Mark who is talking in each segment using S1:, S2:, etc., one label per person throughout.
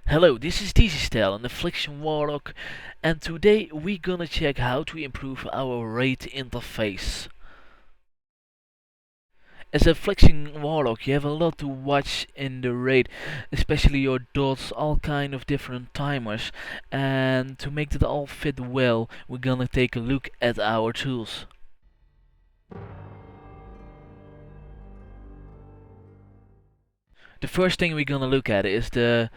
S1: Hello, this is DCSTYLE and Affliction Warlock, and today we're gonna check how to improve our raid interface. As Affliction Warlock, you have a lot to watch in the raid, especially your dots, all kind of different timers, and to make that all fit well, we're gonna take a look at our tools. The first thing we're gonna look at is the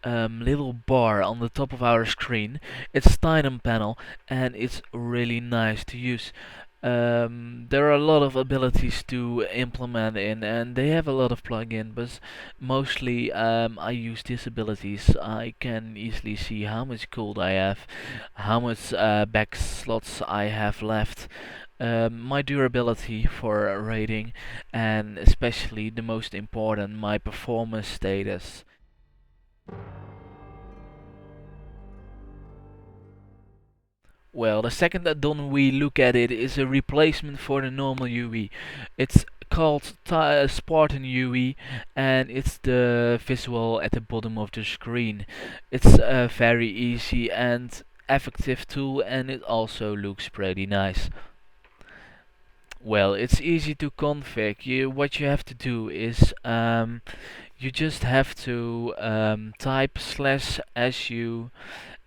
S1: little bar on the top of our screen. It's Titan panel and it's really nice to use. There are a lot of abilities to implement in, and they have a lot of plugin, but mostly I use these abilities. I can easily see how much gold I have, how much back slots I have left, my durability for raiding, and especially the most important, my performance status. Well, the second add-on we look at it is a replacement for the normal UE. It's called Spartan UE, and it's the visual at the bottom of the screen. It's a very easy and effective tool, and it also looks pretty nice. Well, it's easy to config. What you have to do is you just have to type /su,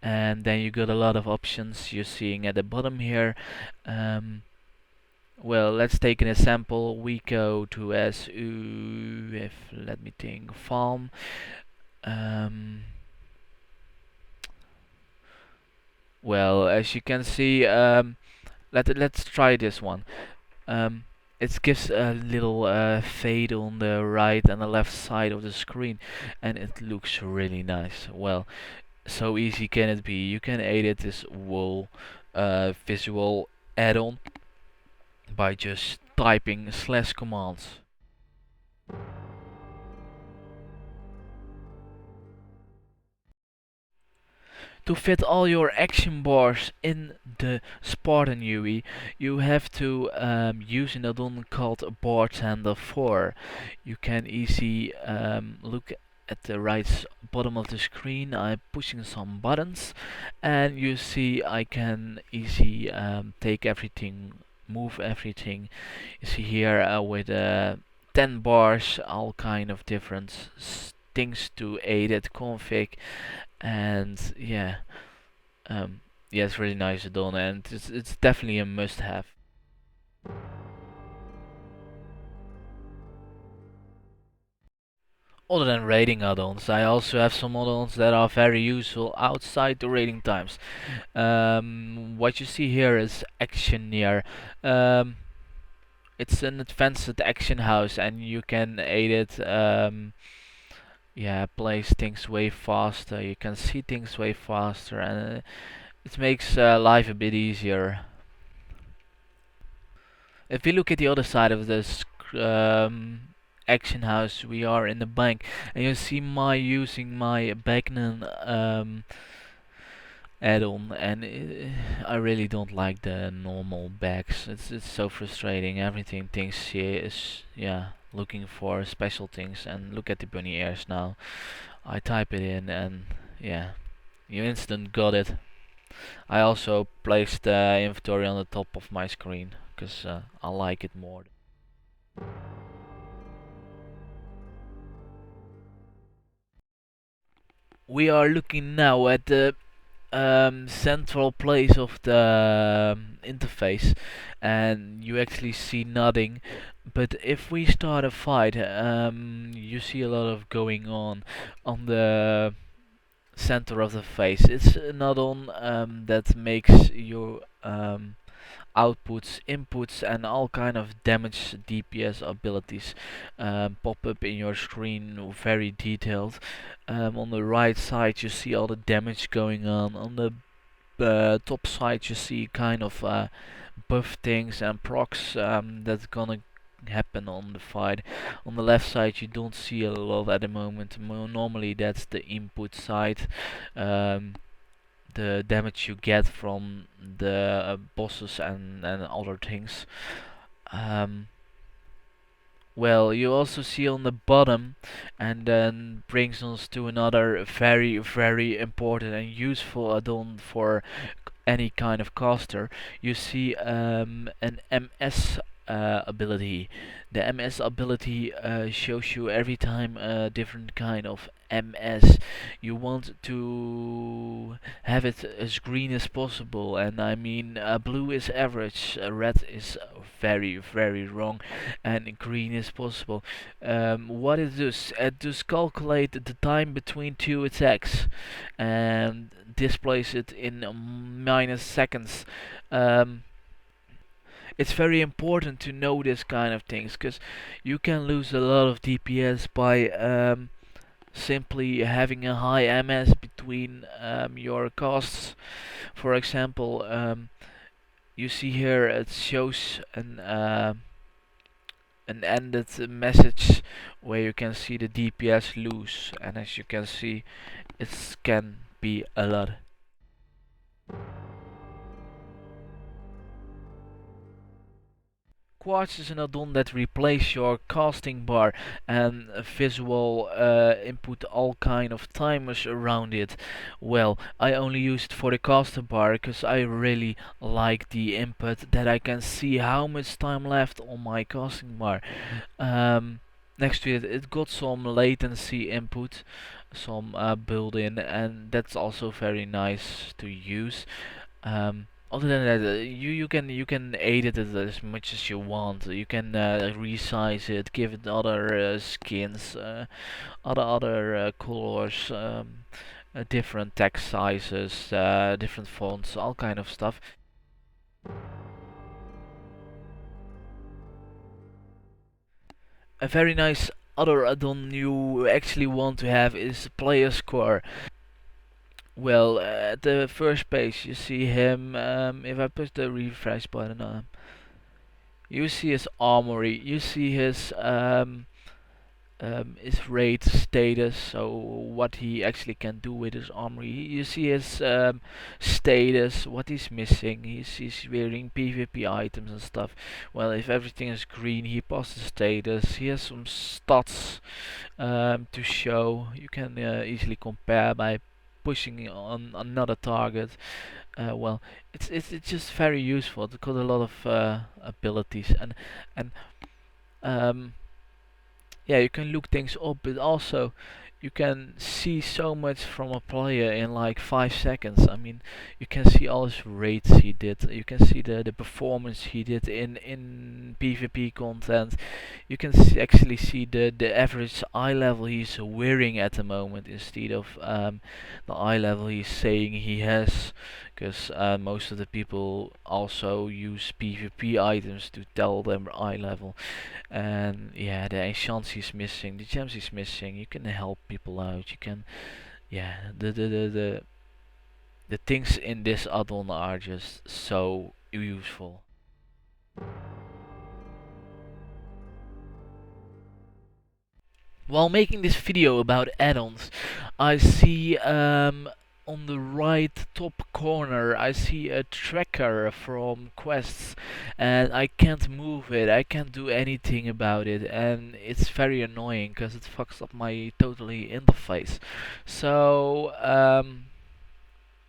S1: and then you got a lot of options you're seeing at the bottom here. Well, let's take an example. We go to SU, if let me think, farm. Well, as you can see, let's try this one. Um, it gives a little fade on the right and the left side of the screen, and it looks really nice. Well, so easy can it be. You can edit this whole visual add-on by just typing /commands. To fit all your action bars in the Spartan UE, you have to use an add-on called Bartender 4. You can easily look at the right bottom of the screen. I'm pushing some buttons, and you see I can easily take everything, move everything. You see here with 10 bars, all kind of different things to edit, config, and yeah, it's really nice add-on, and it's definitely a must-have. Other than rating add-ons, I also have some add-ons that are very useful outside the rating times. What you see here is Actioneer. It's an advanced action house, and you can edit yeah, place things way faster. You can see things way faster, and it makes life a bit easier. If we look at the other side of this action house, we are in the bank, and you see my using my Bagnan add-on, and I really don't like the normal bags. It's so frustrating. Everything thinks here is looking for special things, and look at the bunny ears now. I type it in, and yeah, you instant got it. I also placed the inventory on the top of my screen because I like it more. We are looking now at the central place of the interface, and you actually see nothing. But if we start a fight, you see a lot of going on the center of the face. It's not on that makes your outputs, inputs, and all kind of damage DPS abilities pop up in your screen, very detailed. On the right side you see all the damage going on. On the top side you see kind of buff things and procs that's gonna happen on the fight. On the left side you don't see a lot at the moment. Normally that's the input side. The damage you get from the bosses and other things. Um, Well, you also see on the bottom, and then brings us to another very, very important and useful add-on for any kind of caster. You see an MS ability. The MS ability shows you every time a different kind of MS. You want to have it as green as possible, and I mean blue is average, red is very, very wrong, and green is possible. What it does calculate the time between two attacks and displays it in minus seconds. Um, it's very important to know this kind of things, because you can lose a lot of DPS by simply having a high MS between your casts. For example, you see here it shows an ended message where you can see the DPS lose, and as you can see, it can be a lot. Quartz is an add-on that replaces your casting bar and visual input all kind of timers around it. Well, I only use it for the caster bar because I really like the input that I can see how much time left on my casting bar. Next to it, it got some latency input, some built-in, and that's also very nice to use. Other than that, you can edit it as much as you want. You can resize it, give it other skins, other colors, different text sizes, different fonts, all kind of stuff. A very nice other add-on you actually want to have is player score. Well, at the first page you see him. If I push the refresh button on, you see his armory. You see his raid status, so what he actually can do with his armory. You see his status, what he's missing. He's wearing PvP items and stuff. Well, if everything is green, he passes status. He has some stats to show. You can easily compare by pushing on another target. Well, it's just very useful. It's got a lot of abilities, and um, yeah, you can look things up, but also you can see so much from a player in like 5 seconds. I mean, you can see all his raids he did. You can see the performance he did in PvP content. You can actually see the average eye level he's wearing at the moment instead of the eye level he's saying he has. Because most of the people also use PvP items to tell them eye level. And yeah, the enchants is missing, the gems is missing. You can help people out. You can, yeah, the things in this add-on are just so useful. While making this video about add-ons, I see on the right top corner I see a tracker from quests, and I can't move it. I can't do anything about it, and it's very annoying because it fucks up my totally interface. So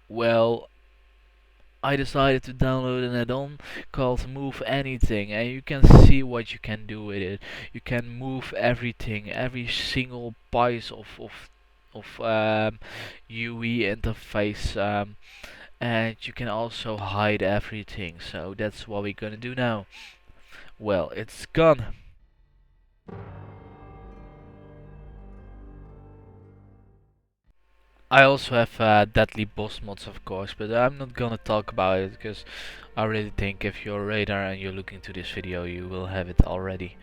S1: well, I decided to download an add-on called Move Anything, and you can see what you can do with it. You can move everything, every single piece of UE interface, and you can also hide everything. So that's what we're gonna do now. Well, it's gone. I also have deadly boss mods, of course, but I'm not gonna talk about it because I really think if you're a radar and you're looking to this video, you will have it already.